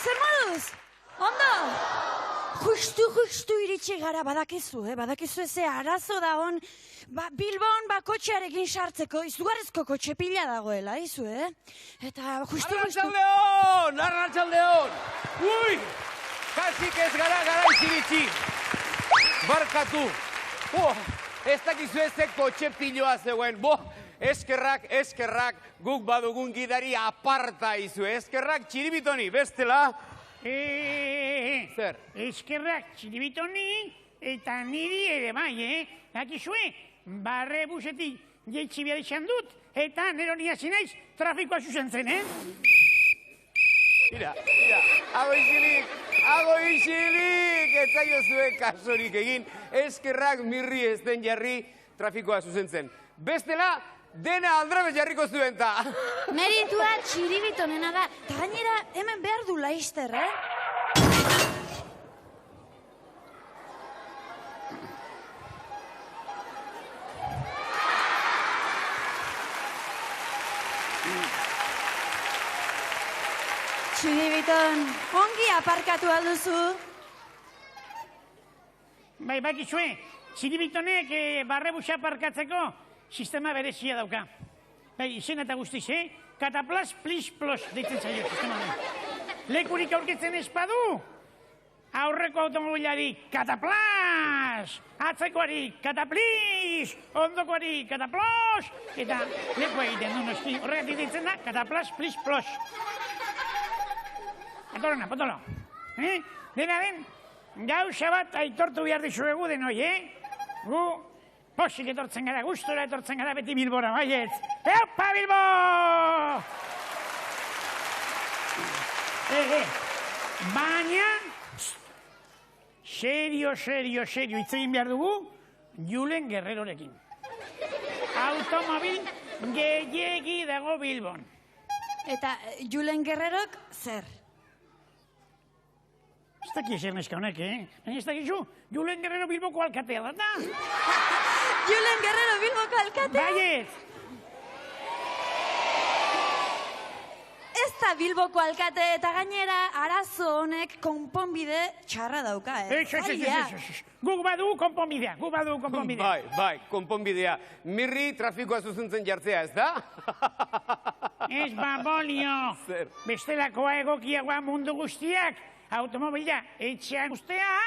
zer moduz? Ondo? Justu iritsi gara badakizu, badakizu eze arazo da hon, Bilbon kotxearekin sartzeko, izugarrizko kotxe pila dagoela, izu, Eta justu... Arratsaldeon! Ui! Kasik ez gara iziritsi! Barkatu! Ez dakizu ezek kotxe piloa zegoen, eskerrak guk badugun gidari aparta izu, eskerrak txiribitoni, bestela... Zer? Eskerrak txiribitoni eta niri ere bai, dakizue, barre busetik jeitsi behar izan dut, eta nero ni hasi naiz trafikoa zuzentzen, Mira, hago isilik, ez zaio zuen kasurik egin, eskerrak mirri ez den jarri trafikoa zuzentzen. Bestela, dena aldrabez jarriko zuen, ta. Meritua txiribitonena da, eta gainera hemen behar du laizter, Txiribiton, ongi aparkatu alduzu? Bai, bakizue, txiribitonek barrebusa aparkatzeko sistema berezia dauka. Bai, izen eta guztiz, Kataplas, plis, plos, deitzen zaio, sistema hori. Lekurik aurkitzen espadu, aurreko automobilari kataplas, atzekoari kataplis, ondokoari kataplos, eta leku egiten du noski. Horregatik deitzen da, kataplas, plis, plos. Atorona, potolo. Dena den, gauza bat aitortu behar dizuegu denoi, Gu posik etortzen gara, gustora etortzen gara beti Bilbora, baietz. Eupa, Bilbo! Baina, serio, hitz egin behar dugu, Julen Guerrerorekin. Automobil gehiegi dago Bilbon. Eta Julen Guerrerok zer? Ez daki ezer neska honek, Baina ez dakizu, Julen Guerrero Bilboko alkatea da. Julen Guerrero Bilboko alkatea? Baiet! Ez da Bilboko alkate eta gainera arazo honek konponbide txarra dauka, Guk badu konponbidea, Bai, konponbidea. Mirri trafikoa zuzentzen jartzea, ez da? Ez babolio. Bestelakoa egokiagoa mundu guztiak, automobila etxean ustea,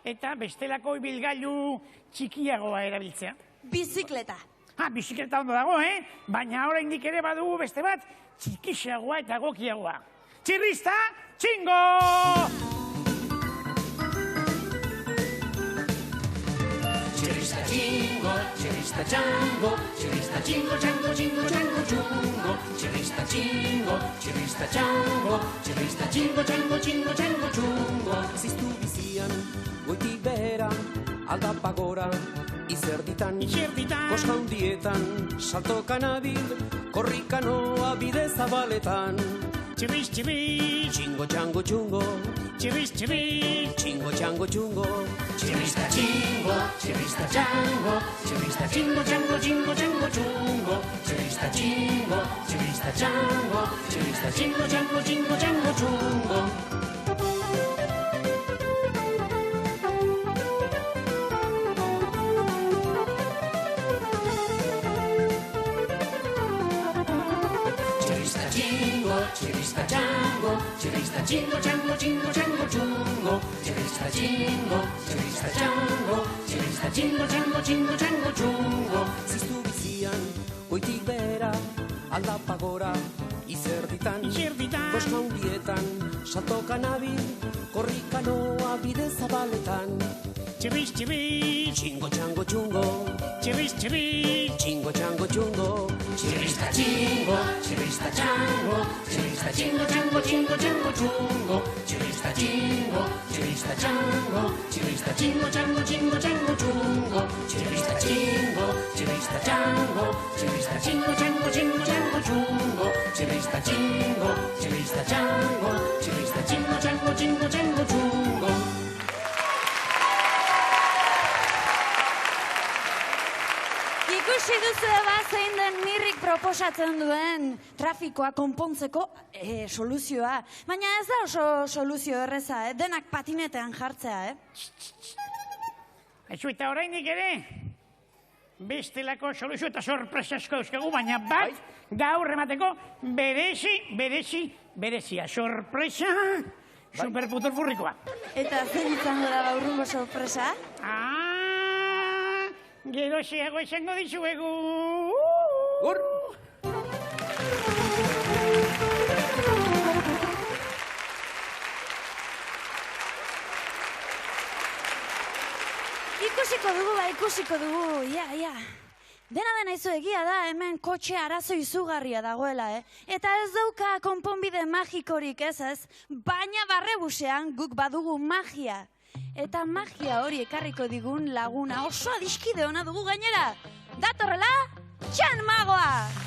eta bestelako ibilgailu txikiagoa erabiltzea. Bizikleta. Bizikleta ondo dago, Baina oraindik ere badugu beste bat, txikixagoa eta egokiagoa. Txirrista, txingo! Txirrista txingo, txirrista txango, txirrista txingo, txango, txingo, txango, txungo. Txirrista txingo, txirrista txango, txirrista txingo, txango, txingo, txango, txungo. Ziztu bizian, goitik behera, aldapa gora, izerditan, koska hundietan, saltokan abil, korrikanoa bide zabaletan. Txirriz, txirriz, txingo, txango, txungo. Txirriz, txirriz, txingo, txango, txungo. Txirrista txingo, txirrista txango, txirrista txingo, txango, txingo, txango, txungo. Txirrista txingo, txirrista txango, txirrista txingo, txango, txingo, txango, txungo. Txirrista txango, txirrista txingo, txango, txingo, txango, txungo. Txirrista txingo, txirrista txango, txirrista txingo, txango, txingo, txango, txungo. Ziztu bizian, goitik behera, aldapa gora, izerditan, koska hundietan, saltokan abil, korrikanoa bide zabaletan. Txirriz, txirriz, txingo, txango, txungo. Txirriz, txirriz, txingo, txango, txungo. Txirrista txingo, txirrista txango, txirrista txingo, txango, txingo, txango, txungo. Txirrista txingo, txirrista txango, txirrista txingo, txango, txingo, txango, txungo. Txirrista txingo, txirrista txango, txirrista txingo, txango, txingo, txango, txungo. Txirrista txingo, txirrista txango, txirrista txingo, txango, txingo, txango, txungo. Ikusi duzu zein den Mirrik proposatzen duen trafikoa konpontzeko soluzioa. Baina ez da oso soluzio erreza, denak patinetean jartzea, Aizu, eta orainik ere, bestelako soluzio eta sorpresa asko euskagu, baina bat, gaur emateko berezia, sorpresa, superputor furrikoa. Eta zen izango da gaurrungo sorpresa? Gero xeago esango dizuegu. Ur! Ikusiko dugu, ia. Dena izu egia da, hemen kotxe arazo izugarria dagoela, Eta ez dauka konponbide magikorik ez, baina barrebusean guk badugu magia. Eta magia hori ekarriko digun laguna oso adiskide ona dugu gainera. Datorrela, Txan Magoa!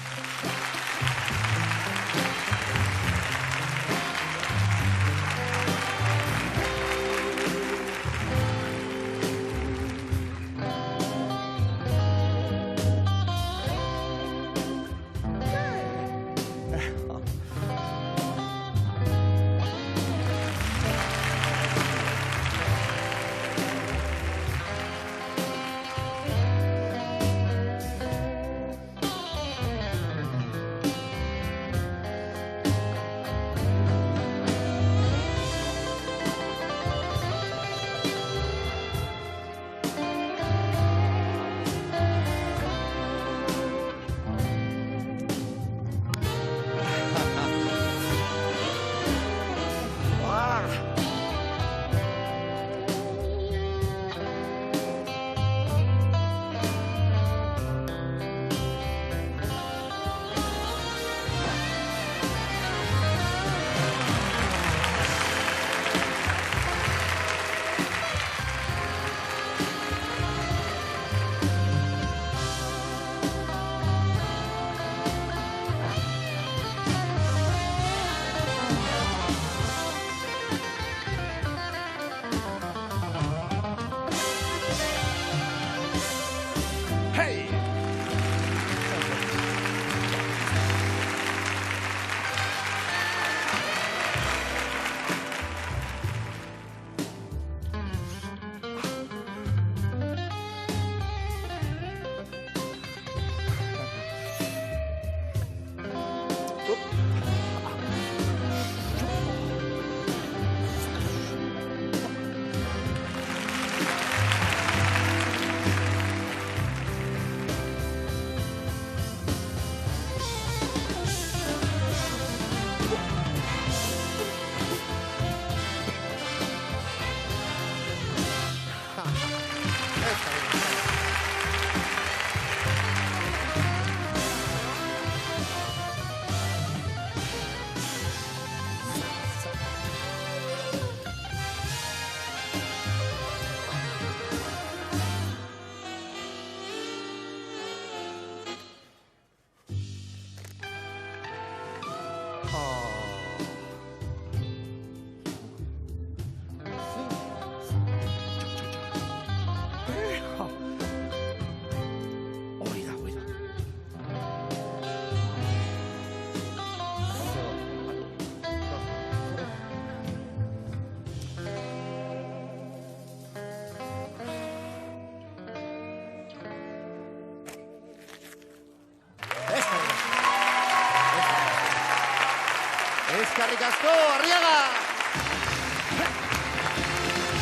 Eskerrik asko, Arriaga!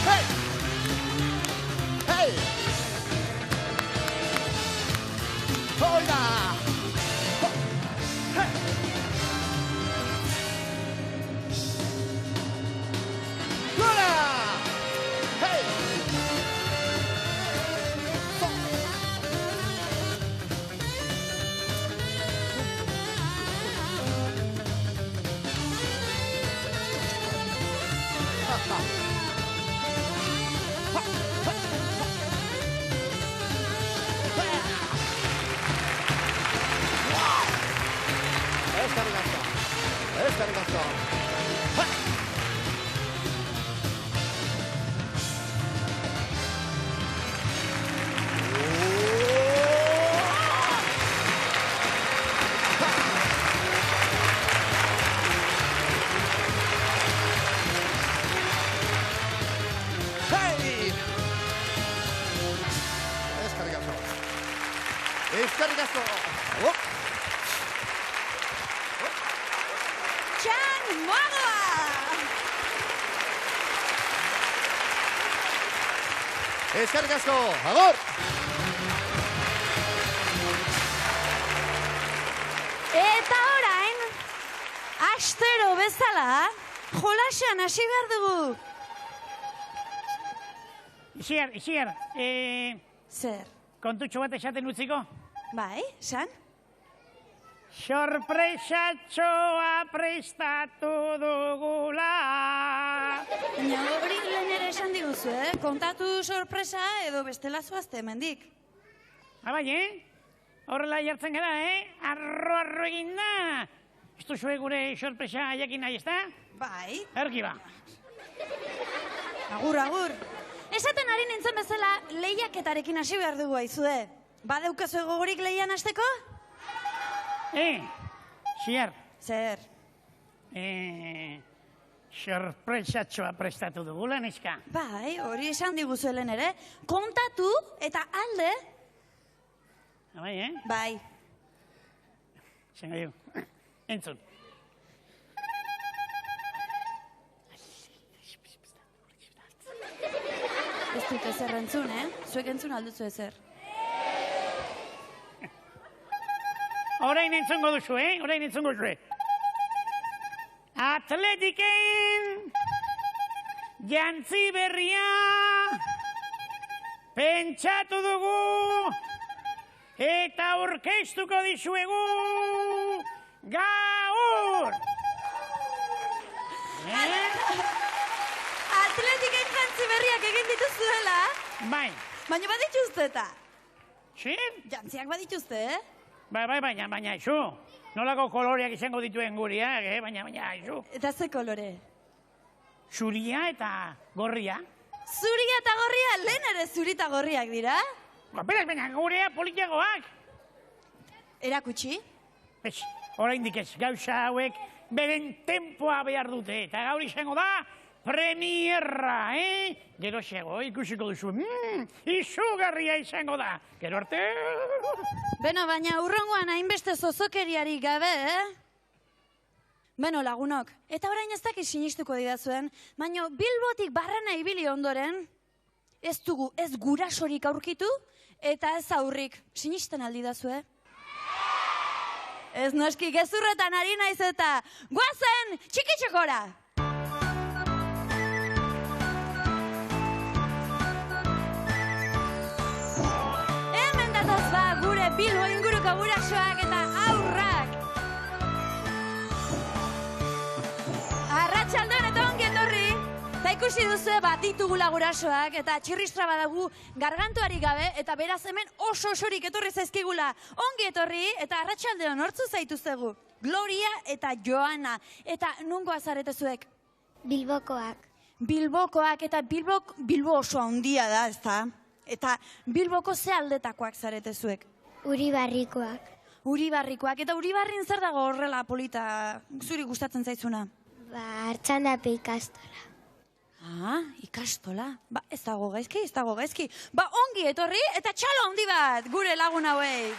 Hey! Hey! Hola! Hey! Hola! Hey! Eskerrik asko. Eskerrik asko. Txan Moagoa! Eskerrik asko. Agur! Eta orain, astero bezala, jolasean hasi behar dugu. Isier, Zer? kontutxo bat esaten utziko? Bai, san? Sorpresatxoa prestatu dugula. Baina hori lehen ere esan diguzu, Kontatu sorpresa edo bestela zoazte hemendik. Bai, Horrela jartzen gara, Arro egin da. Ez duzue gure sorpresa jakin nahi, ez da? Bai. Erki ba. Agur, agur. Esaten ari nintzen bezala, lehiaketarekin hasi behar dugu aizue. Badeukazu gogorik lehian hasteko? Sier, Zer? sorpresatxoa prestatu dugula, neska. Bai, hori esan diguzu helen ere. Kontatu eta alde. Bai, Bai. Zengo diu. Entzun. Ez dut ezer entzun, Zuek entzun alduzu ezer. Orain entzungo duzu, Orain entzungo duzu. Atletiken jantzi berria pentsatu dugu eta aurkeztuko dizuegu gaur. Atletiken jantzi berriak egin dituzuela, Bai, baina badituzte eta. zin? Jantziak badituzte, Bai, baina, izu. Nolako koloreak izango dituen guriak, baina, izu. Eta ze kolore? Zuria eta gorria. Zuria eta gorria, lehen ere zuri eta gorriak dira. Beraz, baina, gurea politiagoak. Erakutsi? Ez, oraindik ez, gauza hauek beren tempoa behar dute. Eta gaur izango da, premierra, Gero xego, ikusiko duzu, izugarria izango da. Gero arte... Beno, baina urrongoan hainbeste zozokeriari gabe, Beno, lagunok, eta orain ez dakiz sinistuko didazuen, baina Bilbotik barrena ibili ondoren, ez dugu ez gurasorik aurkitu, eta ez aurrik. Sinisten aldi dazue? Ez noski gezurretan ari naiz eta guazen txikitxekora! Hemen datoz ba gure Bilbo inguruko gurasoak eta aurrak! Arratsaldeon eta ongi etorri! Eta ikusi duzue bat ditugula gurasoak eta txirristra badagu gargantuari gabe eta beraz hemen oso-osorik etorri zaizkigula. Ongi etorri eta arratsaldeon hortzu zaituztegu. Gloria eta Joana. Eta nungoa zaretezuek? Bilbokoak. Bilbokoak eta Bilbo oso handia da, ezta? Eta Bilboko ze aldetakoak zaretezuek? Uribarrikoak. Uribarrikoak. Eta Uribarrin zer dago horrela polita zuri gustatzen zaizuna? Artxandape ikastola. Ikastola. Ez dago gaizki. Ongi etorri eta txalo handi bat gure lagun hauei.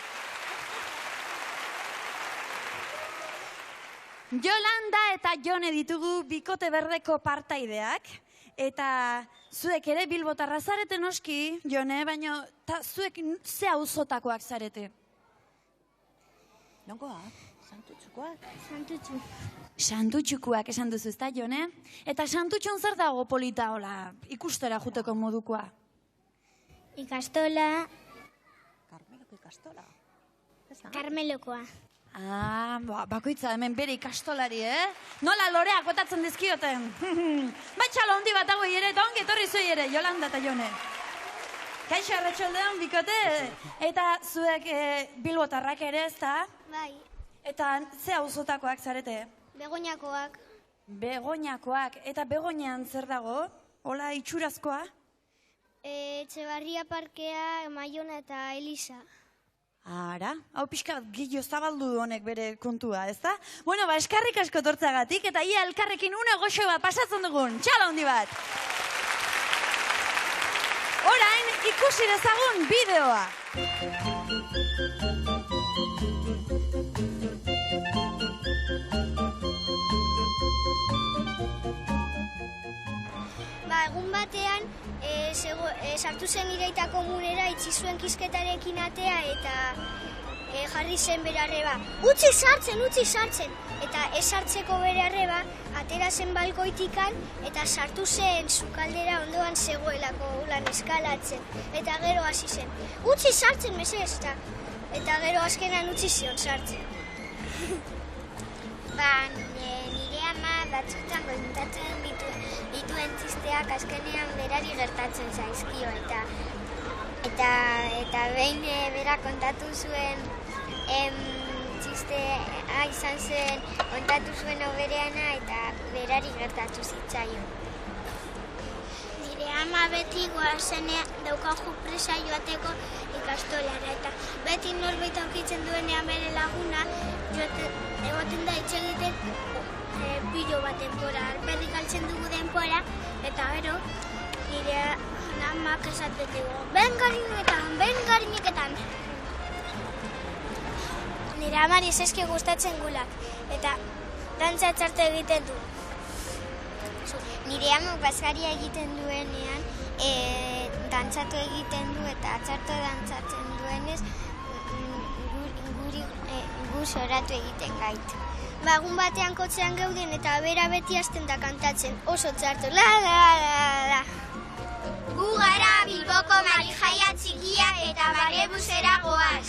Jolanda eta Jone ditugu bikote berdeko partaideak. Eta zuek ere Bilbotarra zarete noski, Jone, baina zuek ze auzotakoak zarete? Nongoa? Santutxukoak? Santutxu. Santutxukoak esan duzu, ezta, Jone? Eta Santutxun zer dago polita, ikustera juteko modukoa? Ikastola. Karmeloko ikastola? Karmelokoa. Bakoitza hemen bere ikastolari, Nola loreak botatzen dizkioten? Txalo handi bat hauei ere, eta ongi etorri zuei ere, Jolanda eta Jone. Kaixo arratsaldeon bikote, eta zuek Bilbotarrak ere, ezta? Bai. Eta ze auzotakoak zarete? Begoñakoak. Begoñakoak. Eta Begoñan zer dago? Hola, itxurazkoa? Etxebarria parkea, Maiona eta Elisa. Ara, hau pixka gillo zabaldu honek bere kontua, ezta? Bueno, eskarrik asko tortzagatik, eta ia elkarrekin une goxo bat pasatzen dugun. Txalo handi bat! Orain, ikusi dezagun bideoa! egun batean, sartu zen Ireita komunera, itxi zuen kisketarekin atea, eta jarri zen bere arreba. Utzi sartzen! Eta ez sartzeko bere arreba, atera zen balkoitikan, eta sartu zen sukaldera ondoan zegoelako ulan eskalatzen. Eta gero hasi zen. Utzi sartzen, mesedez, eta gero azkenan utzi zion sartzen. Nire ama batzutan kontatzen dituen txisteak azkenean berari gertatzen zaizkio, eta behin bera kontatu zuen txistea izan zen kontatu zuen obereana eta berari gertatu zitzaion. Nire ama beti goazenean daukagu presa joateko ikastolara, eta beti norbait aurkitzen duenean bere laguna egoten da hitz egiten pilo bat denbora, alperrik galtzen dugu denbora, eta gero nire amak esaten dugu, ben garineketan. Nire amari eski gustatzen gulak, eta dantza txarto egiten du. Nire amak baskaria egiten duenean, dantzatu egiten du, eta txarto dantzatzen duenez, gu zoratu egiten gaitu. Egun batean kotzean geuden eta bera beti hasten da kantatzen, oso txarto, la la la la. Gu gara Bilboko Marijaia txikia eta Barrebusera goaz.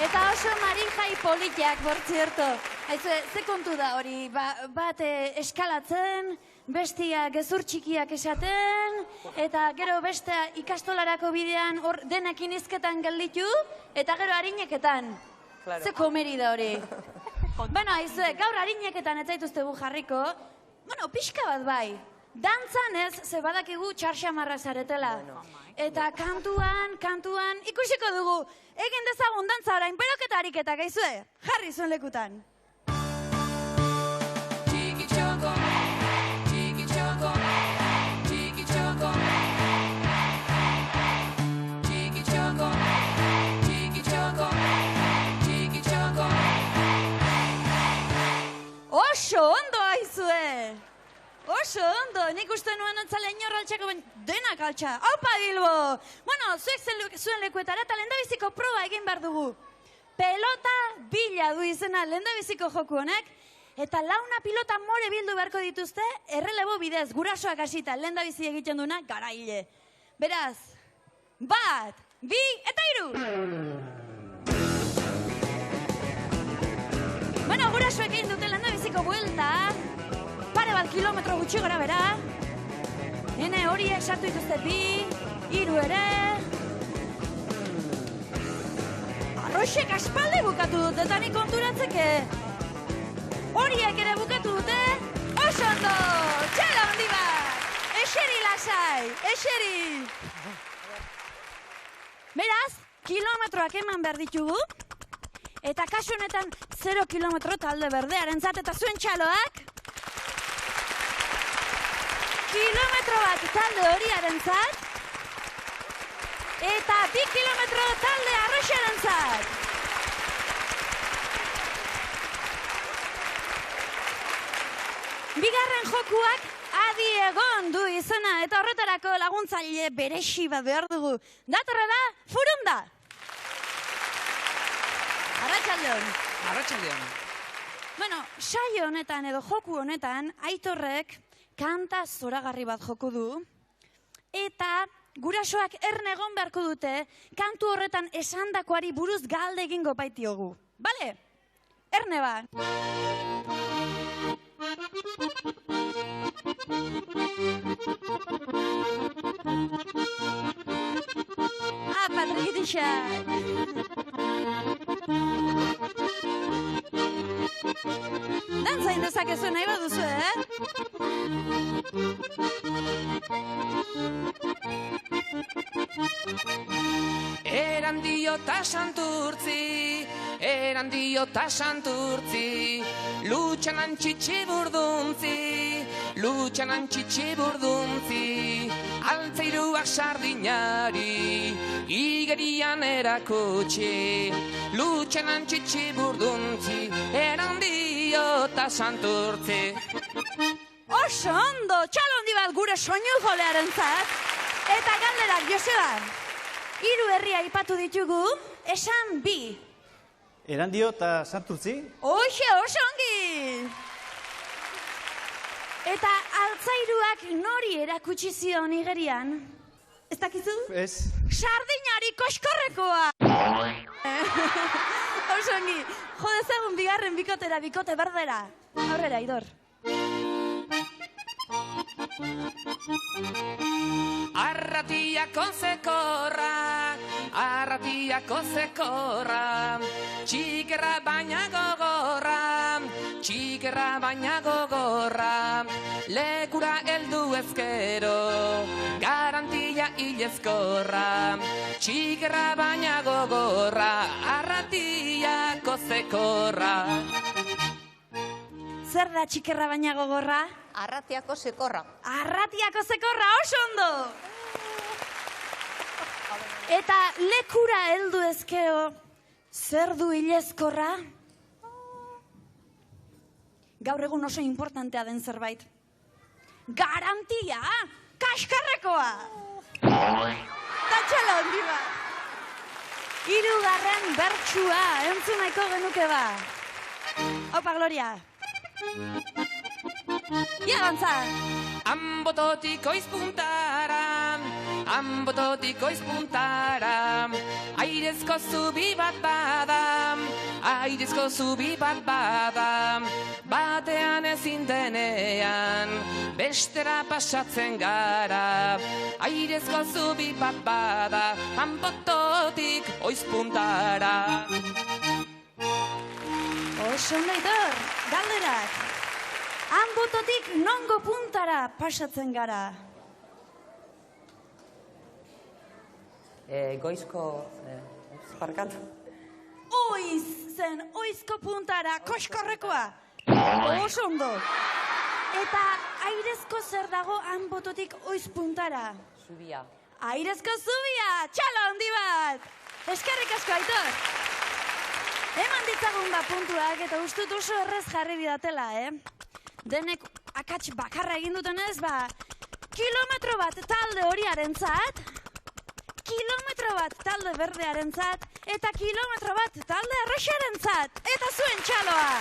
Eta oso Marijai politiak, bortzierto. Aizue, ze kontu da hori, bat eskalatzen, bestia gezur txikiak esaten, eta gero bestea ikastolarako bidean hor denekin izketan gelditu, eta gero harineketan. Ze komeri da hori. Bueno, aizue, gaur harineketan ez zaituztegu jarriko, pixka bat bai. Dantzan ez, ze badakigu txarxamarra zaretela. Eta kantuan, ikusiko dugu, egin dezagun dantza orain, beroketa ariketak, aizue, jarri zuen lekutan. Oso ondo aizue! Oso ondo, nik uste nuen entzale inorra altxako denak altxa. Aupa Bilbo! Bueno, zuek zuen lekuetara eta lehendabiziko proba egin behar dugu. Pelota bila du izena lehendabiziko joku honek. Eta launa pilota more bildu beharko dituzte, errelebo bidez, gurasoak hasita lehendabizi egiten duna garaile. Beraz, 1, 2 eta 3! Bueno, gurasoek egin dute lehendabiziko buelta. Pare bat kilometro gutxi gara bera. Hene horiek sartu dituzte 2, 3 ere. Arroxek aspalde bukatu dute, eta nik konturatzeke. Horiek ere bukatu dute. Oso ondo! Txela handi bat! Eseri lasai! Eseri! Beraz, kilometroak eman behar ditugu. Eta kasu honetan 0 kilometro talde berdearentzat eta zuen txaloak. Kilometro bat talde horiarentzat. Eta 2 kilometro talde arroxarentzat. Bigarren jokuak adi egon du izena eta horretarako laguntzaile beresi bat behar dugu. Datorrela, Furunda! Arratsaldeon. Arratsaldeon. Bueno, saio honetan edo joku honetan, Aitorrek kanta zoragarri bat joku du, eta gurasoak erne egon beharko dute, kantu horretan esandakoari buruz galde egingo baitiogu. Bale? Erne ba. Patrikitixak! Dantza indezakezu nahi baduzu, Eran diota santurtzi, lutxan antxitsi burduntzi, Altzairuak sardinari, igerian erakutsi, lutxenan txitsi burduntzi, Erandio eta Santurtzi. Oso ondo, txalo handi bat gure soinu jolearen zat. Eta galderak, Joseba, 3 herria aipatu ditugu, esan 2. Erandio eta Santurtzi? Oxe, oso ongi! Eta altzairuak nori erakutsi zion igerian? Ez dakizu? Ez. Sardinari koskorrekoa! Oso ongi, jo dezagun bigarren bikotera, bikote berdera. Aurrera, Idor. Arratiako zekorra, arratiako zekorra, txikerra baina gogorra, txikerra baina gogorra, lekura heldu ezkero, garantia hilezkorra, txikerra baina gogorra, arratiako zekorra. Zer da txikerra baina gogorra? Arratiako zekorra. Arratiako zekorra, oso ondo! Eta lekura heldu ezkeo, zer du hilezkorra? Gaur egun oso importantea den zerbait. Garantia! Kaskarrekoa! Tatxala handi ba! 3. bertsua, entzun nahiko genuke ba. Opa, Gloria! Ia gantza! Ambototik oizpuntara, ambototik oizpuntara, airezko zubi bat bada, airezko zubi bat bada, batean ezin denean, bestera pasatzen gara, airezko zubi bat bada, ambototik oizpuntara. Oso ondo, Idor, galderak. Ambototik nongo puntara pasatzen gara? Goizko... Parkatu. Oizko puntara, koskorrekoa. Oso ondo. Eta airezko zer dago ambototik oiz puntara? Zubia. Airezko zubia, txalo handi bat. Eskerrik asko, Aitor. Eman ditzagun puntuak eta ustut oso errez jarri bidatela, Denek akats bakarra egin dutenez, kilometro bat talde horiarentzat, kilometro bat talde berdearentzat, eta kilometro bat talde arroxarentzat. Eta zuen txaloa!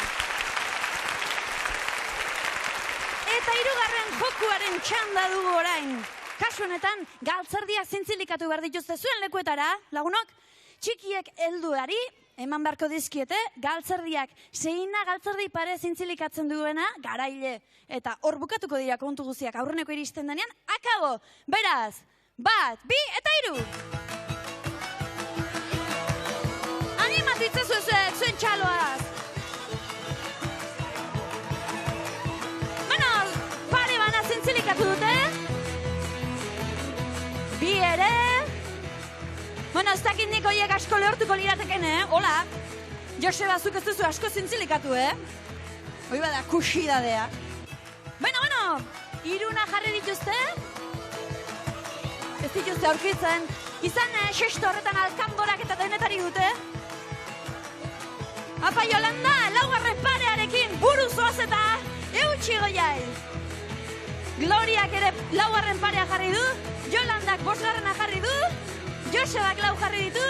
Eta 3. jokuaren txanda dugu orain. Kasu honetan, galtzerdiak zintzilikatu behar dituzte zuen lekuetara, lagunok, txikiek helduari, eman beharko dizkiete, galtzerdiak zeina galtzerdi pare zintzilikatzen duena, garaile. Eta hor bukatuko dira kontu guztiak aurreneko iristen denean, akabo! Beraz, 1, 2 eta 3! Animatu itzazu zuen txaloaz! Bueno, pare bana zintzilikatu dute. 2 ere. Bueno, ez dakit nik horiek asko lehortuko lirateken, Hola. Joseba, zuk ez duzu asko zintzilikatu, Hoi bada, kusidadea. Bueno, 3 jarri dituzte. Ez dituzte aurkitzen. Izan, sesto horretan alkanborak eta denetari dute. Apa, Yolanda, 4. parearekin buruz oaz eta eutxi goiai. Gloriak ere 4. parea jarri du. Yolandak 5. jarri du. Josebak 4 jarri ditu,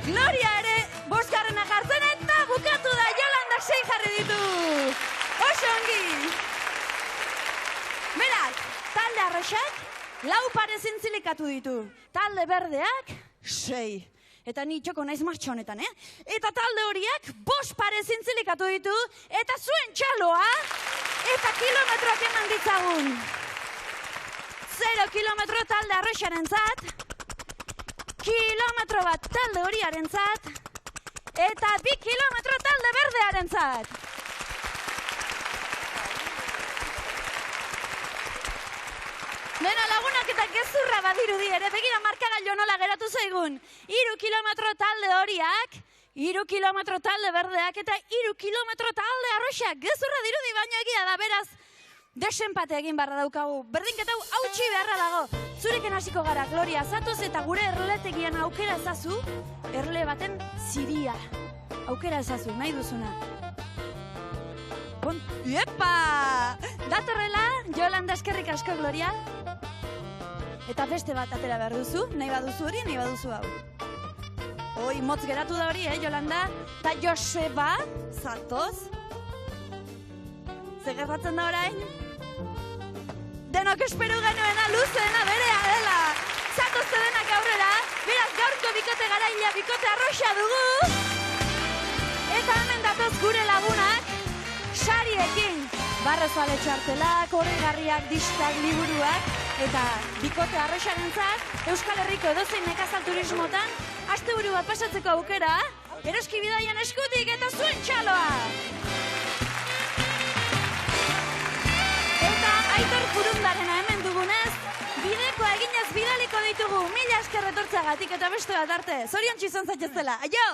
Gloria ere 5. jartzen eta bukatu da Yolandak 6 jarri ditu. Oso ongi! Beraz, talde arroxak 4 pare zintzilikatu ditu. Talde berdeak 6. Eta ni txoko naiz martxa honetan, Eta talde horiak 5 pare zintzilikatu ditu. Eta zuen txaloa, eta kilometroak eman ditzagun. 0 kilometro talde arroxarentzat, kilometro bat talde horiarentzat, eta 2 kilometro talde berdearentzat. Beno, lagunak eta gezurra badirudi ere, begira markagailu nola geratu zaigun. 3 kilometro talde horiak, 3 kilometro talde berdeak, eta 3 kilometro talde arroxak. Gezurra dirudi, baina egia da, beraz, desenpate egin barra daukagu. Berdinketa hau hautsi beharra dago. Zureken hasiko gara, Gloria, zatoz eta gure erletegian aukera ezazu, erle baten ziria. Aukera ezazu, nahi duzuna. Iepa! Datorrela, Jolanda eskerrik asko, Gloria. Eta beste bat atera behar duzu, nahi baduzu hori, nahi baduzu hau. Oi, motz geratu da hori, Jolanda? Ta Joseba, zatoz. Zer gertatzen da orain? Denok esperu genuena luzeena berea dela. Zatozte denak aurrera, beraz gaurko bikote garaila, bikote arroxa dugu. Eta hemen datoz gure lagunak, sariekin. Barrezale txartelak, horregarriak, diskak, liburuak, eta bikote arroxarentzat, Euskal Herriko edozein nekazal turismotan, asteburu bat pasatzeko aukera, eroski bidaian eskutik eta zuen txaloa! Eta Aitor Furundarena hemen dugunez, bidekoa eginez bidaliko ditugu, mila esker etortzeagatik eta beste bat arte, zorion txizan zaiteztela, aio!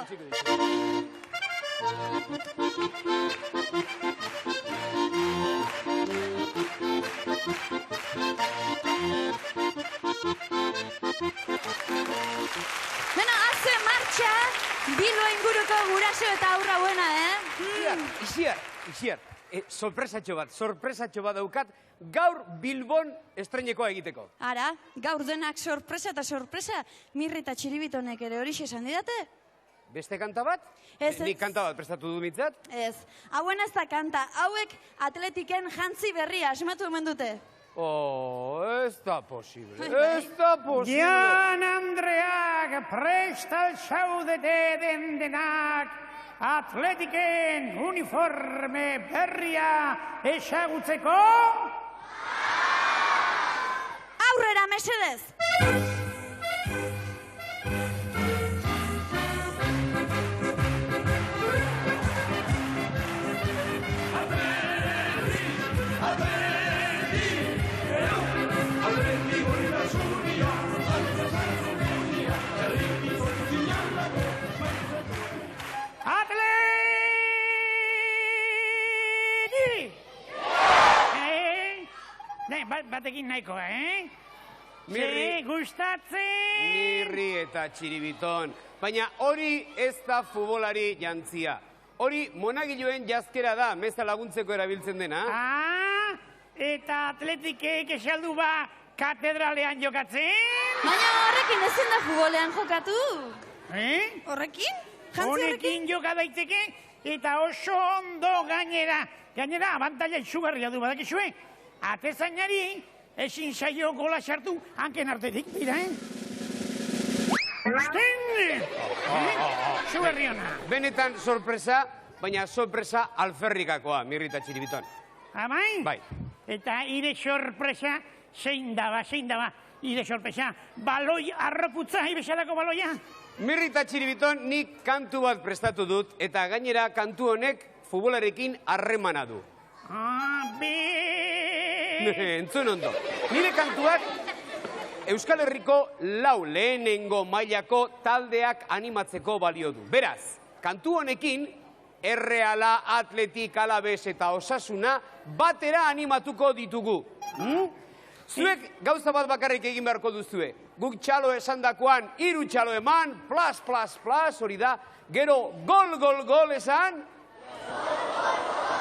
Beno, haze martxa, Bilbo inguruko guraso eta aurra buena, Ixiar, sorpresatxo bat daukat, gaur Bilbon estreinekoa egiteko. Ara, gaur denak sorpresa eta sorpresa, Mirri eta Txiribitonek ere horixe esan didate? Beste kanta bat? Ez. Nik kanta bat prestatu du mitzat? Ez, hauen ez da kanta, hauek atletiken jantzi berria, asmatu hemen dute. Oh, ez da posible, Bai. ez da posible. Jan Andreak prestal zaudete dendenak, atletiken uniforme berria ezagutzeko? Aurrera, mesedez! Batekin nahikoa, Mirri. Gustatzen? Mirri eta Txiribiton. Baina hori ez da futbolari jantzia. Hori monagiloen jazkera da, meza laguntzeko erabiltzen dena. Eta atletikek esaldu ba katedralean jokatzen? Baina horrekin ezin da futbolean jokatu. Horrekin? Jantzi horrekin? Honekin joka daiteke eta oso ondo gainera. Gainera, abantaila izugarria du badakizue. Atezainari ezin zaio gola sartu hanken artetik, mira, Usten! Zugarri ona. Benetan sorpresa, baina sorpresa alferrikakoa, Mirri eta Txiribiton. Amai? Bai. Eta ire sorpresa, zein daba, ire sorpresa, baloi arroputza, ibesalako baloia. Mirri eta Txiribiton nik kantu bat prestatu dut, eta gainera kantu honek futbolarekin harremana du. Entzun ondo. Nire kantuak Euskal Herriko lau lehenengo mailako taldeak animatzeko balio du. Beraz, kantu honekin Erreala, Atletik, Alabes eta Osasuna batera animatuko ditugu. Zuek gauza bat bakarrik egin beharko duzue. Guk txalo esandakoan 3 txalo eman, plas, plas, plas, hori da. Gero gol, gol, gol esan.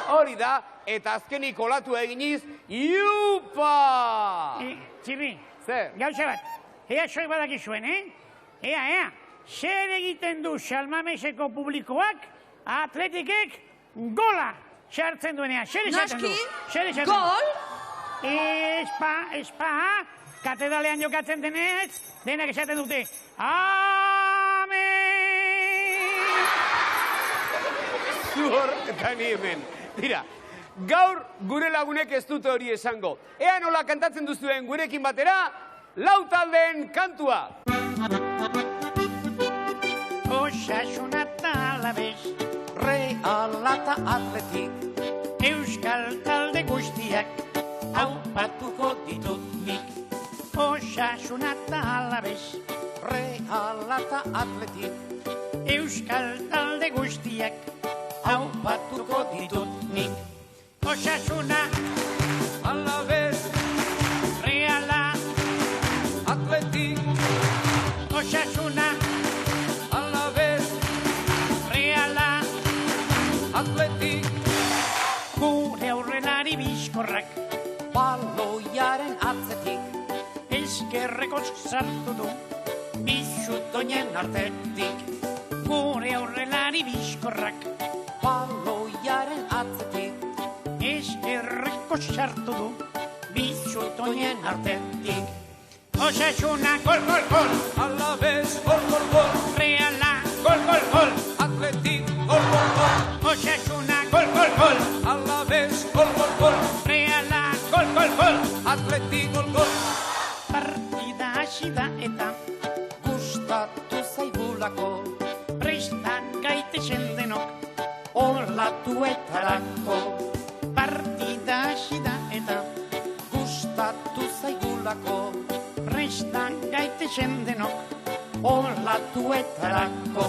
Hori da, eta azkenik olatu eginiz, iupa! Txibi, zer? Gauza bat, ea soik badakizuen, Ea, zer egiten du Salmameseko publikoak atletikek gola sartzen duenean, zer esaten du? Noski, gol? Espa, katedralean jokatzen denez, denak esaten dute, amen! Zuhor eta ni hemen. Tira, gaur gure lagunek ez dute hori esango. Ea nola kantatzen duzuen gurekin batera, lau taldeen kantua. Osasuna eta Alabes, Reala eta Atletik, Euskal talde guztiak, aupatuko ditut nik. Osasuna eta Alabes, Reala eta Atletik, Euskal talde guztiak, aupatuko ditut nik. Osasuna, Alabes, Reala, Osasuna, Alavés, Reala, Atletik, gure aurrelari bizkorrak, baloiaren atzetik, eskerrekoz sartu du, bisutoinen artetik, gure aurrelari bizkorrak, baloiaren atzetik, eskerrekoz sartu du, bisutoinen artetik. Osasuna, gol, gol, gol, Alavés, gol, gol, gol, Reala, gol, gol, gol, Atletik, gol, gol, gol, Osasuna, gol, gol, gol, Alavés, gol, gol, gol, Reala, gol, gol, gol, Atletik, gol, gol. partida hasi da eta Gustatu zaigulako, presta gaitezen denok, olatuetarako. partida hasi da eta Gustatu zaigulako, presta gaitezen denok, olatuetarako.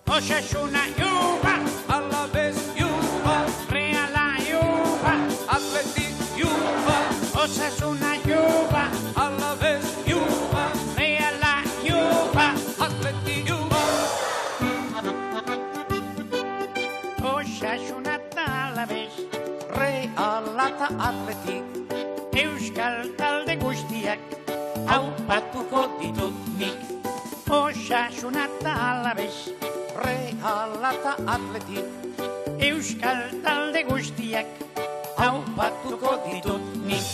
Osasuna, juba, Alavés, yuba, Reala, juba, Atletik, yuba, Osasuna, juba, Alavés, yuba, Reala, juba, Atletik, yuba. Osasuna talabez, Reala eta Atletik, Euskal talde guztiak, aupatuko ditut nik. Osasuna talabez, Reala eta Atletik, Euskal talde guztiak, aupatuko ditut nik.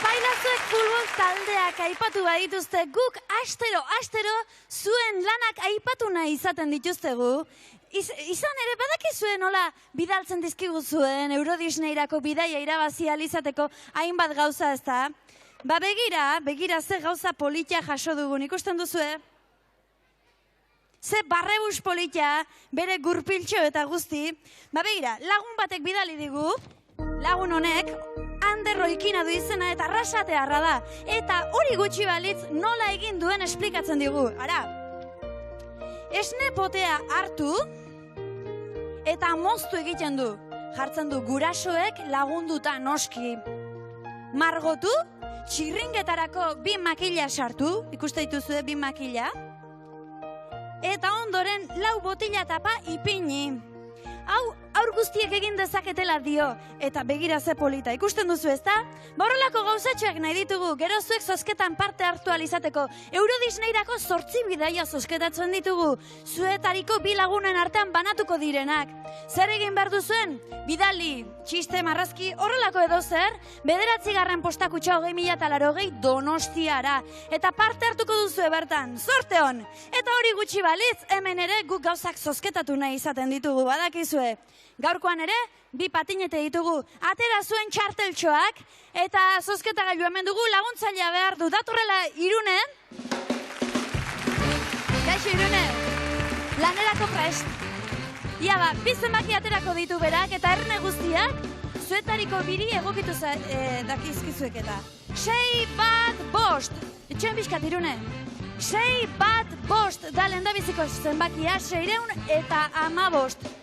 Pailazuek futbol taldeak aipatu badituzte, guk astero zuen lanak aipatu nahi izaten dituztegu. Izan ere, badakizue nola bidaltzen dizkigu zuen Eurodisneirako bidaia irabazi ahal izateko hainbat gauza, ezta? Ba begira ze gauza politia jaso dugun, ikusten duzue? Ze barrebus politia, bere gurpiltxo eta guzti. Ba begira, lagun batek bidali digu, lagun honek, Ander Roikina du izena eta arrasatearra da. Eta hori gutxi balitz nola egin duen esplikatzen digu. Ara, esne potea hartu eta moztu egiten du. Jartzen du gurasoek lagunduta noski. Margotu, txirringetarako 2 makila sartu, ikuste dituzue 2 makila. Eta ondoren 4 botila tapa ipini. Hau, aur guztiek egin dezaketela dio, eta begira ze polita. Ikusten duzu, ezta? Borrolako gauzatxoak nahi ditugu, gero zuek zozketan parte hartu alizateko. Eurodisneirako 8 bidaia zozketatzen ditugu, zuetariko 2 lagunen artean banatuko direnak. Zer egin behar duzuen? Bidali, txiste, marrazki, horrelako edo zer, 9. postakutxa 2080 Donostiara. Eta parte hartuko duzue bertan, zorte hon! Eta hori gutxi balitz, hemen ere guk gauzak zozketatu nahi izaten ditugu, badakizue. Gaurkoan ere, 2 patinete ditugu, atera zuen txarteltxoak, eta zozketagailu hemen dugu laguntzailea behar du. Datorrela Irune. Kaixo Irune, lanerako prest. Ia ba, 2 zenbaki aterako ditu berak, eta erne guztiak, zuetariko 2 egokitu dakizkizuek eta. 6 bat 5. Etxean bizkat Irune. 6 bat 5 da lehendabiziko zenbakia, 600 eta 15.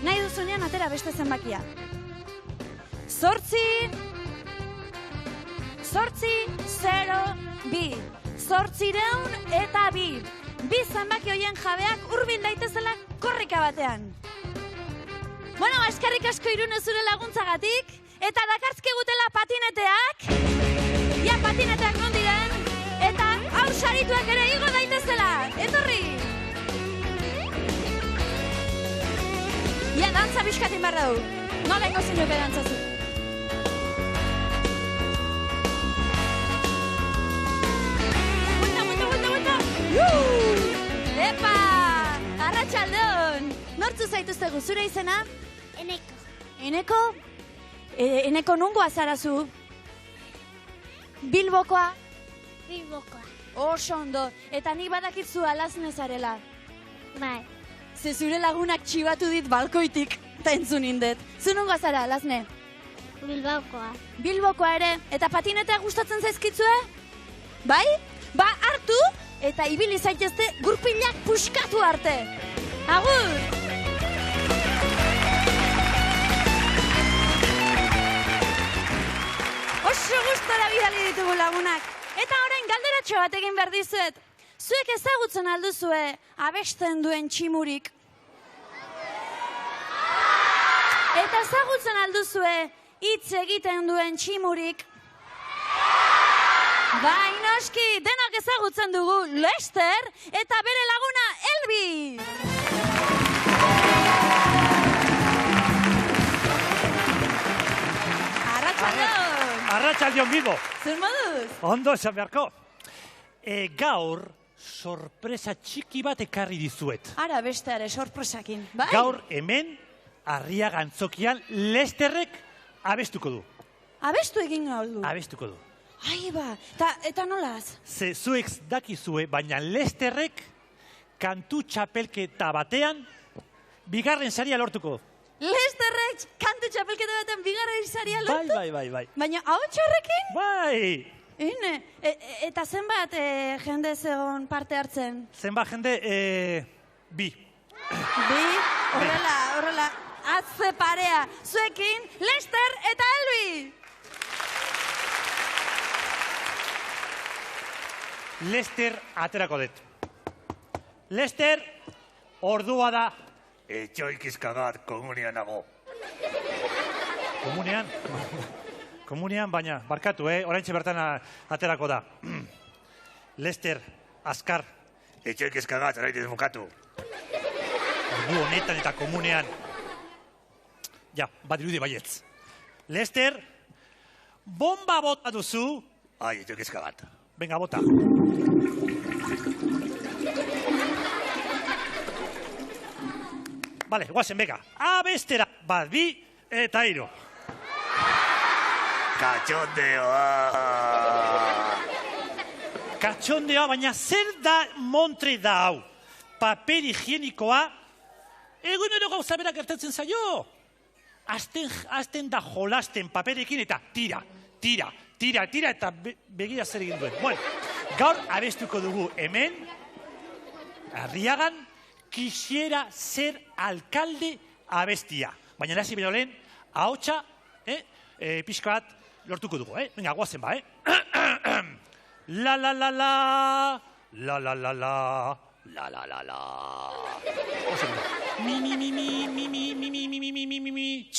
Nahi duzunean atera beste zenbakia. 8, 0, 2. 800 eta 2. 2 zenbaki hoien jabeak hurbil daitezela korrika batean. Bueno, eskerrik asko Irune zure laguntzagatik, eta dakartzkegutela patineteak. Ja, patineteak non diren, eta hau sarituak ere igo daitezela. Etorri! Ja, dantza bizkatin behar dugu. Nola ingo zinuke dantzazu. Buelta! Epa! Arratxaldeon! Nortzu zaituztegu, zure izena? Eneko. Eneko? Eneko nungoa zarazu? Bilbokoa? Bilbokoa. Oso ondo. Eta nik badakitzu alazne zarela. Bai. Ze zure lagunak txibatu dit balkoitik, eta entzun indet. Zu nungoa zara, alazne? Bilbokoa. Bilbokoa ere, eta patinetea gustatzen zaizkitzue? Bai? Ba, hartu, eta ibili zaitezte gurpilak puskatu arte. Agur! oso gustora bidali ditugu lagunak. Eta orain galderatxo bat egin behar dizuet. Zuek ezagutzen alduzue abesten duen tximurik? Eta ezagutzen alduzue hitz egiten duen tximurik? Bai, noski, denok ezagutzen dugu Lester eta bere laguna Elbi! Arratsaldeon Bilbo. Zer moduz? Ondo esan beharko. Gaur sorpresa txiki bat ekarri dizuet. Ara besteare sorpresakin, bai? Gaur hemen Arriaga Antzokian Lesterrek abestuko du. Abestu egin hau du? Abestuko du. Ai ba, eta nolaz? Ze zuek dakizue, baina Lesterrek kantu txapelketa batean bigarren saria lortuko. Lesterrek kantu txapelketa batean bigarren saria lortu? Bai. Baina hau txorrekin? Bai! Eta zenbat jende zegoen parte hartzen? Zenbat jende, bi. Bi? Horrela, atze parea. Zuekin, Lester eta Elbi! Lester aterako dut. Lester, ordua da. Etxoikizkagat komunian nago. Komunean? Komunean, baina, barkatu, oraintxe bertan aterako da. Lester, azkar. Etxoikizkagat, orain bukatu. Ordu honetan eta komunean. Ja, badirudi baietz. Lester, bomba bota duzu. Ai, etxoikizkagat. Venga, bota. Vale, guazen, bega. Abestera, bat, bi, eta hiru. Katxondeoa! Katxondeoa, baina zer da montre da hau? Paper higienikoa, egunero gauza bera gertatzen zaio. Azten da jolasten paperekin eta tira, eta begira zer egin duen. Bueno, gaur abestuko dugu hemen, Arriagan, quisiera ser alcalde abestia. Baina hasi bero lehen, ahotsa, pixka bat lortuko dugu, Venga, guazen ba, La la la la, la la la la, la la la la. Ozen da. Mi, mi, mi, mi, mi, mi, mi, mi, mi, mi, mi, mi, mi, mi.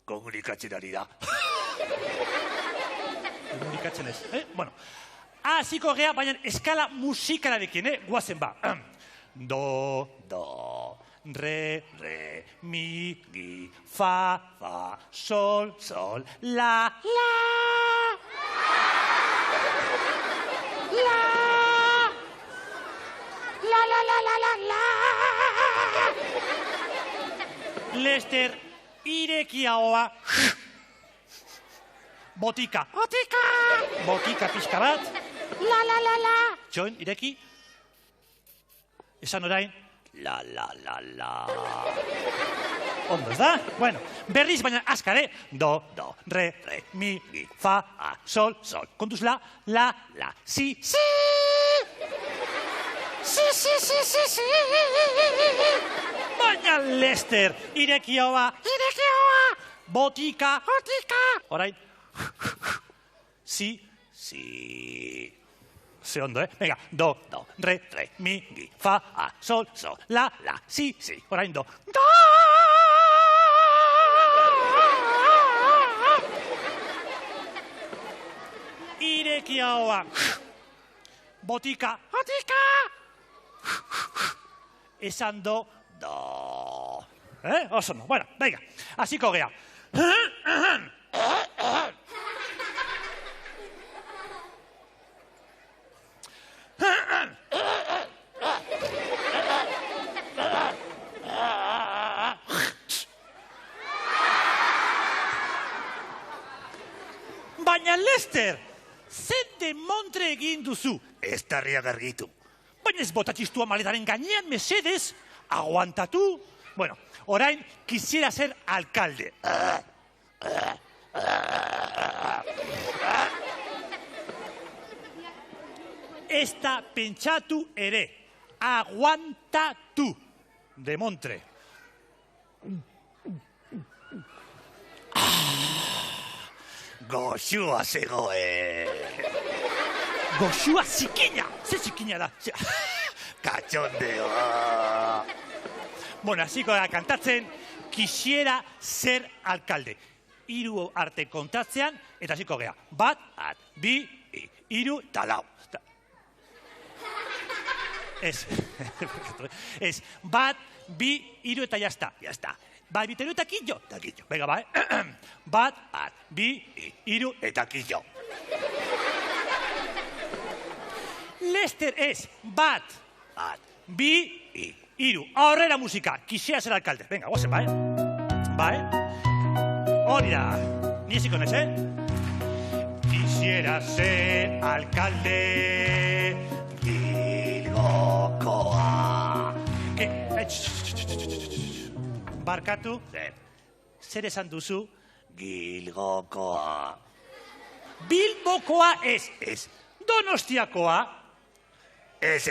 Komunikatzen ari da. Komunikatzen ez, Bueno, hasiko gea, baina eskala musikalarekin, guazen ba. Do, do, re, re, mi, mi, fa, fa, sol, sol, la, la. La, la, la, la, la, la, la. Lester, irekia hoa. Botika. Botika. Botika pixka bat. La, la, la, la. Txoin, ireki. Esan orain. La, la, la, la. Ondo, ez da? Bueno, berriz baina azkar, Do, do, re, re, mi, mi, fa, a, sol, sol. Kontuz la, la, si, si. Si, si, si, si, si. Baina Lester, irekia hoa. Irekia hoa. Botika. Botika. Orain. Si, si. Ze ondo, Venga, do, do, re, re, mi, mi, fa, a, sol, sol, la, si, si. Orain do. Do! Irekia hoa. Botika. Botika. Esan do. Do. Oso no. Bueno, venga. Hasiko gea. Baina Lester, zer demontre egin duzu? Ez tarria gargitu. Baina ez botatxistua maletaren gainean, mesedez, aguantatu. Bueno, orain, quisiera ser alcalde. Ez da pentsatu ere, aguantatu, demontre. Goxua zegoen. Goxua zikina! Ze zikina da? Katxondeoa. Bueno, hasiko da kantatzen, quisiera ser alcalde. 3 arte kontatzean, eta hasiko gea. 1, 2, 3, eta 4. Ez. Ez. 1, 2, 3 eta jazta. Jazta. Bai, biteru eta killo. Eta killo. Venga, bai. 1, 2, 3 eta killo. Lester ez. 1, 2, 3. Aurrera musika. Quisiera ser alcalde. Venga, guazen, bai. Bai. Hori da. Ni eziko nez, Quisiera ser alcalde Bilbokoa. Barkatu. Zer esan duzu? Bilbokoa. Bilbokoa ez. Ez. Donostiakoa. Ez,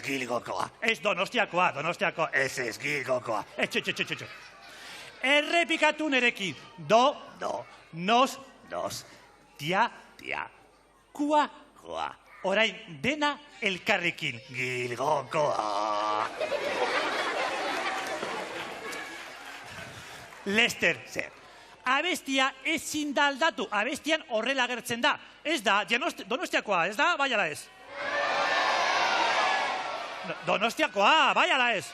Gilgokoa. Ez Donostiakoa. Ez, Gilgokoa. Etxe. Errepikatu nerekin. Do, nos, tia, kua. Orain dena elkarrekin. Gilgokoa. Lester, zer. Abestia ezin da aldatu. Abestian horrela agertzen da. Ez da, Donostiakoa, ez da? Bai ala ez. Donostiakoa, bai ala ez.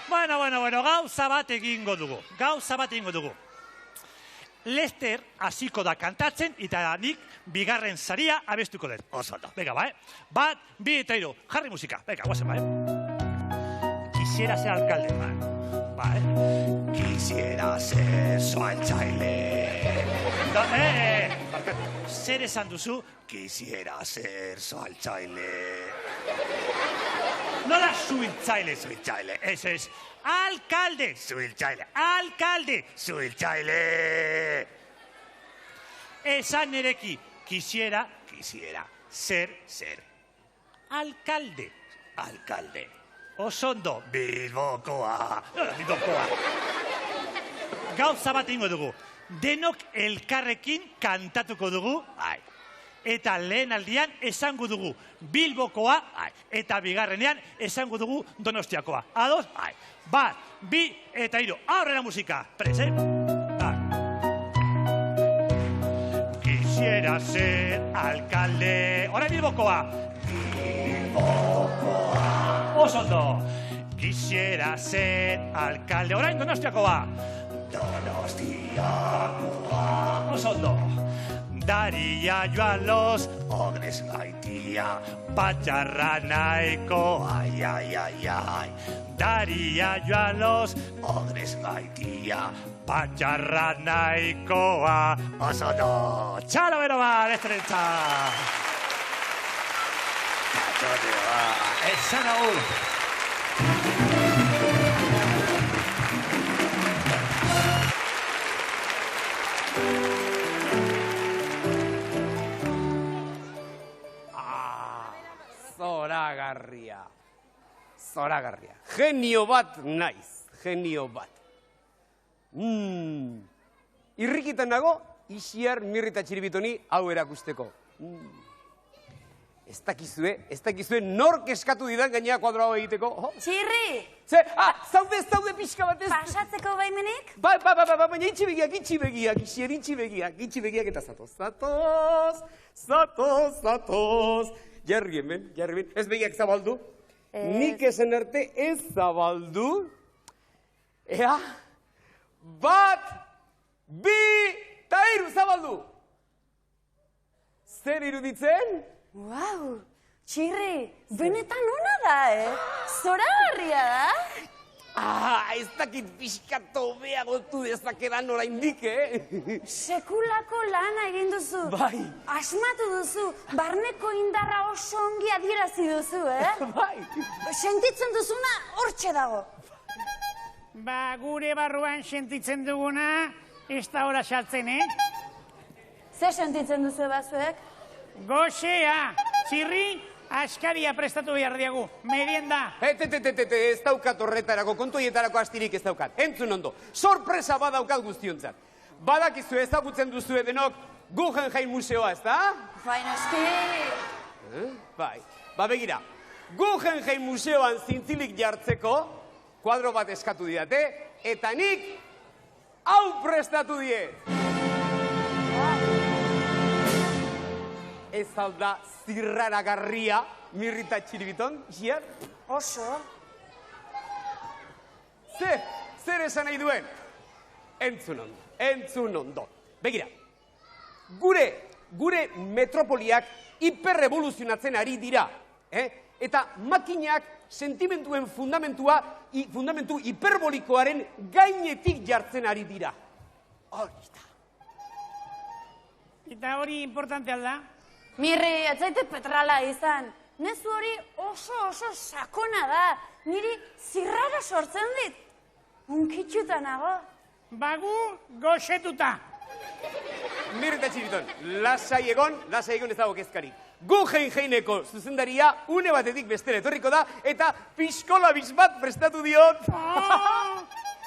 Bueno, gauza bat egingo dugu. Lester hasiko da kantatzen, eta nik bigarren saria abestuko dut. Oso da. Venga, bai. 1, 2 eta 3. Jarri musika. Venga, guazen, bai. Quisiera ser alcalde, bai. Quisiera ser sualtzaile. Zer esan duzu? Quisiera ser sualtzaile. Nola suiltzaile? Suiltzaile. Ez. Alkalde. Suiltzaile. Alkalde. Suiltzaile. Esan nereki. Quisiera ser alkalde. Osondo. Bilbokoa. Gauza bat ingo dugu. Denok elkarrekin kantatuko dugu. Eta lehen aldian esango dugu Bilbokoa, eta bigarrenean esango dugu Donostiakoa. Ados? 1, 2 eta 3. Aurrera musika. Prese. Quisiera ser alcalde. Orain Bilbokoa. Osondo. Quisiera ser alcalde. Orain Donostiakoa. Osondo. Daria joan los ogres gaitia. Patxarra nahiko, ai. Daria joan los ogres gaitia. Patxarra nahikoa. Osondo. Txalo bero bat, estrentza. Katxondeoa. Esan agur. Zoragarria. Genio bat naiz. Irrikitan nago, Ixiar, Mirri eta Txiribitoni hau erakusteko. Ez dakizue nork eskatu didan gainera kuadro hau egiteko. Txirri! Zaude pixka batez. Pasatzeko baimenik? Baina itxi begiak, Ixiar, itxi begiak eta zatoz. Jarri hemen. Ez begiak zabaldu. Nik esan arte ez zabaldu. Ea, 1, 2 eta 3 zabaldu. Zer iruditzen? Wow, Txirri, benetan ona da, Zoragarria da? Ez dakit pixkato beagotu dezakedan oraindik, Sekulako lana egin duzu. Bai. Asmatu duzu, barneko indarra oso ongi adierazi duzu, Bai. Sentitzen duzuna hortxe dago. Ba, gure barruan sentitzen duguna, ez da hora saltzen, Zer sentitzen duzu bazuek? Gozea, Txirri, askaria prestatu behar diagu, merienda. Ez daukat horretarako, kontoietarako astirik ez daukat. Entzun ondo, sorpresa badaukat guztiontzat. badakizu ezagutzen duzue denok Guggenheim museoa, ez da? Baina eski... Bai, begira, Guggenheim museoan zintzilik jartzeko kuadro bat eskatu didate, eta nik hau prestatu diet. Ez alda zirraragarria, Mirrita Txiribiton, Xier? Oso. Zer esan nahi duen? Entzun ondo. Begira, gure metropoliak hiperrevoluzionatzen ari dira. Eta makinak sentimentuen fundamentu hiperbolikoaren gainetik jartzen ari dira. Hori da. Eta hori importante alda? Mirri, etzaite petrala izan. Nezu hori oso sakona da. Niri zirrara sortzen dit. Unkitxuta nago. Bagu goxetuta. Mirrita Txiribiton, lasai egon ez dago kezkarik. Guggenheimeko zuzendaria une batetik bestera etorriko da, eta piskolabis bat prestatu diot.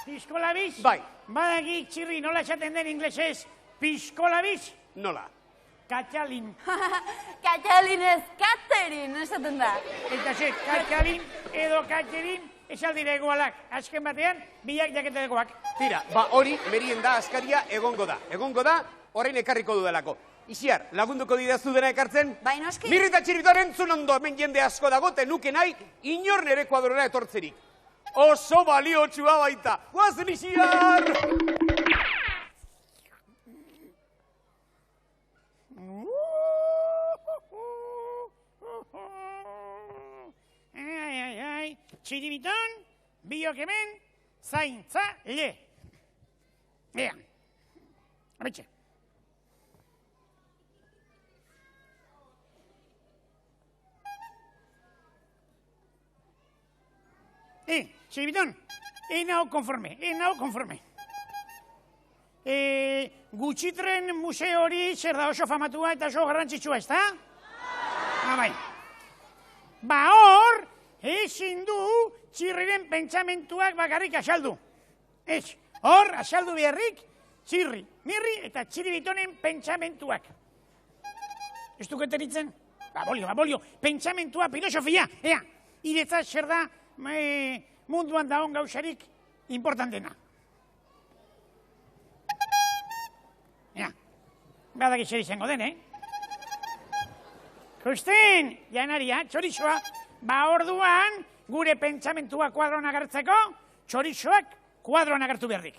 Piskolabis? Bai. Badakik, Txirri, nola esaten den inglesez piskolabis? Nola? Katxalin. Katxalin ez, Katerin, esaten da. Eta ze, katxalin edo katxerin esaldira egoalak. Azken batean, biak jaketa egoak. Tira, hori merienda askaria egongo da. Egongo da, orain ekarriko dudalako. Ixiar, lagunduko didazu dena ekartzen? Bai, noski. Mirrita Txiribiton entzun ondo, hemen jende asko dago, tenuke nahi, inor nere kuadrora etortzerik. Oso baliotsua baita. Guazen, Ixiar! Txiribiton, biok hemen, zaintza le. Ea, abetxe. Txiribiton, nao konforme. Gutxitren museo hori zer da oso famatua eta oso garrantzitsua, ez da? Bai. Hor, ezin du Txirriren pentsamentuak bakarrik asaldu. Ez, hor asaldu beharrik Txirri, Mirri eta Txiribitonen pentsamentuak. Ez duketeritzen? Bolio, pentsamentua, filosofia. Ea, iretzat zer da munduan dagoen gauzarik importantena. Ea, badak zer izango den, Kusten, janaria, txorizoa, orduan, gure pentsamentua kuadroan agertzeko, txorizoak kuadroan agertu beharrik.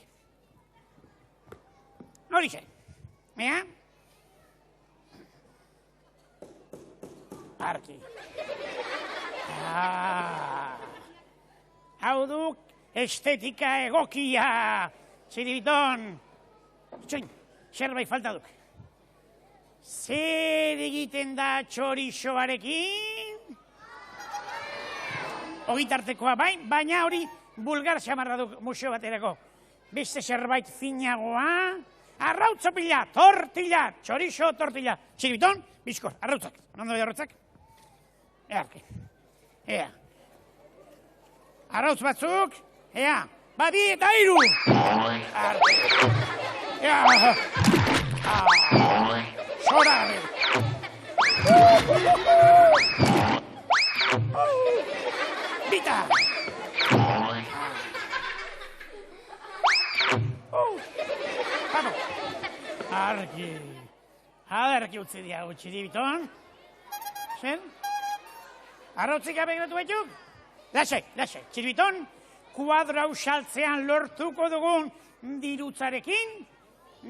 Horixe, ea? Arki. Hau duk estetika egokia, Txiribiton. Txoin, zerbait falta duk. Zer egiten da txorizoarekin? Ogitartekoa bai, baina hori bulgar xamarra duk museo baterako. Beste zerbait finagoa? Arrautzo pila, tortilla, txorizo tortilla. Txiribiton, bizkor, arrautzak. Nondo arrautzak? Ea. Arrautz batzuk, ea. Badi eta iru! Ea. Zora! Bita! Argi utzi diago Txiribiton. Zer? Arrautzik abegatu baituk? Lasai, Txiribiton, kuadro hau saltzean lortuko dugun dirutzarekin,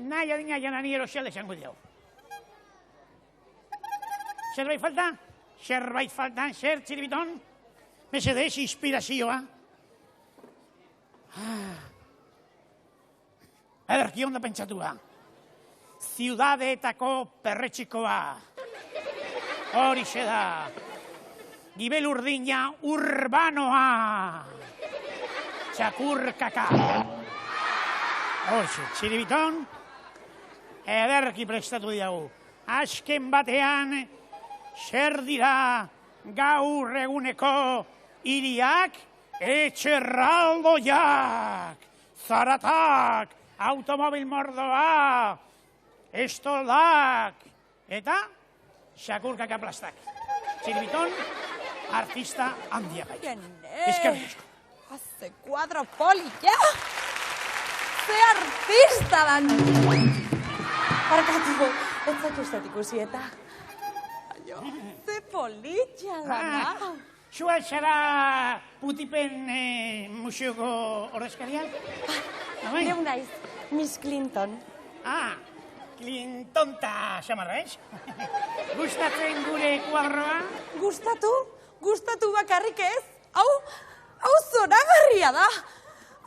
nahi adina janani erosial esango diago. Zerbait falta? Zerbait faltan, zer, Txiribiton? Mesedez, inspirazioa. Ederki ondo pentsatua. Ziudadeetako perretxikoa. Horixe da. Gibel urdina urbanoa. Txakurkaka. Horixe, Txiribiton. Ederki prestatu diagu. Azken batean, zer dira gaur eguneko hiriak, etxerraldoiak, zaratak, automobil mordoa, estoldak, eta xakurkak aplastak. Txiribiton, artista handia bai. Eskerrik asko. Haze kuadro polita. Ze artista dan. Barkatu, ez zaitu ustat ikusi eta. Ze polita dana. Zua zara putipen museoko horrezkaria? Neu naiz, Miss Clinton. Clinton ta xamarra, ez? Gustatzen gure kuadroa? Gustatu bakarrik ez. Hau zoragarria da.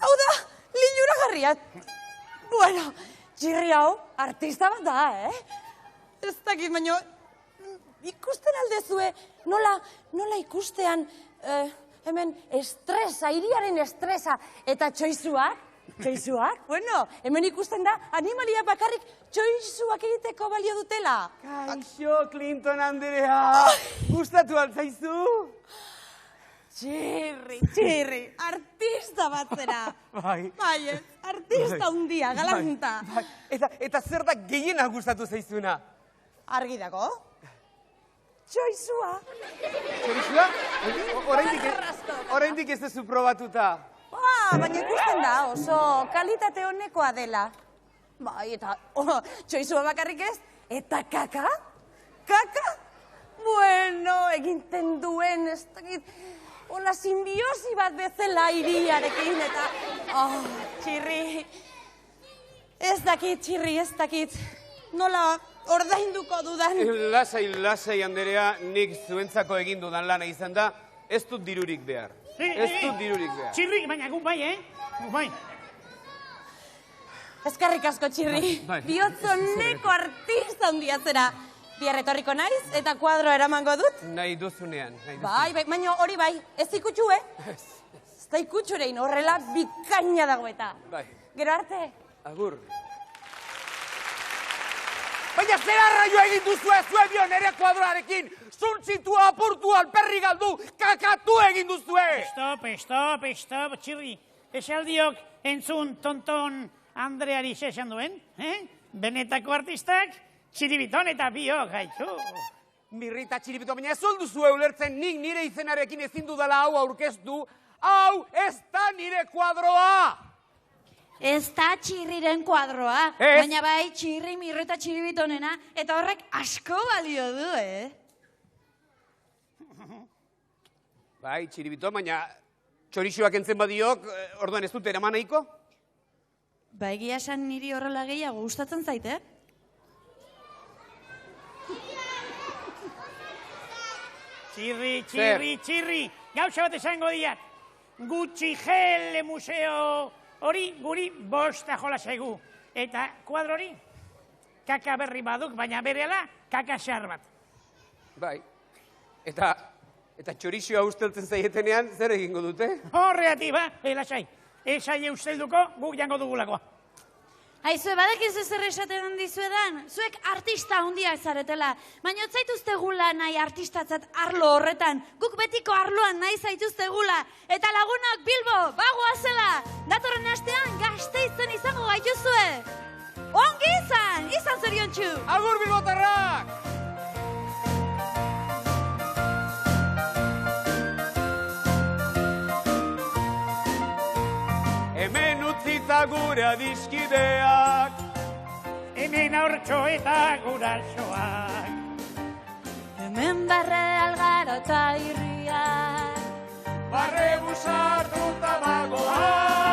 Hau da, linuragarria. Bueno, Txirri hau, artista bat da, Ez dakit, baino, ikusten aldezue, nola ikustean, hemen estresa, hiriaren estresa, eta txoizuak, bueno, hemen ikusten da, animalia bakarrik txoizuak egiteko balio dutela. Kaixo, Clinton Andrea, gustatu altzaizu? Txirri, artista bat zera. Bai, artista hundia, galanta. Eta zer da gehiena gustatu zaizuna? Argi dago. Txoizua. Txoizua? Oraindik ez duzu probatuta. Baina ikusten da, oso kalitate honekoa dela. Bai, eta txoizua bakarrik ez, eta kaka? Kaka? Bueno, eginten duen, ez dakit, hola simbiosi bat bezala hiriarekin, eta... Txirri... Ez dakit, nola ordainduko dudan. Lasai, Anderea, nik zuentzako egin dudan lana izan da, ez dut dirurik behar. Txirrik, baina gu bai, Gu bai. Eskerrik asko, Txirri. Biotzoneko artista handia zera. Bihar etorriko naiz, eta kuadro eramango dut. Nahi duzunean. Bai, baina hori bai, ez ikutxu, Ez da ikutxurein, horrela bikaina dago eta. Bai. Gero arte. Agur. Baina zer arraioa egin duzue zuen dio nere kuadroarekin? Zuntzitua, apurtu, alperri galdu, kakatu egin duzue! Stop, Txirri. Esaldiok entzun tonton Andreari zesan duen, Benetako artistak, Txiribiton eta biok, gaitu. Mirrita Txiribiton, baina ez olduzue ulertzen nik nire izenarekin ezin dudala hau aurkeztu. Hau ez da nire kuadroa! Ez da Txirriren kuadroa, baina bai Txirri, Mirrita Txiribitonena, eta horrek asko balio du, Bai, Txiribiton, baina txorixoak entzen badiok, orduan ez dut eraman nahiko? Ba, egia esan niri horrela gehiago gustatzen zaite, Txirri, gauza bat esango diat. Gutxi Gele museo hori guri bosta jola zaigu. Eta kuadro hori, kaka berri baduk, baina berehala kaka xar bat. Bai, eta txorixoa usteltzen zaietenean, zer egingo dute? Horreati, lasai. Esai ustelduko, guk jango dugulakoa. Aizue, badakizu zer esaten dizuedan? Zuek artista handiak zaretela, baina ez zaituztegula nahi artistatzat arlo horretan. Guk betiko arloan nahi zaituztegula. Eta lagunak Bilbo, bagoazela! Datorren astean Gasteizen izango gaituzue! Ongi izan zoriontsu! Agur bilbotarrak! Hemen utzita gure adiskideak, hemen aurtxo eta gurasoak. Hemen barre algara eta irriak, barre busartuta bagoak.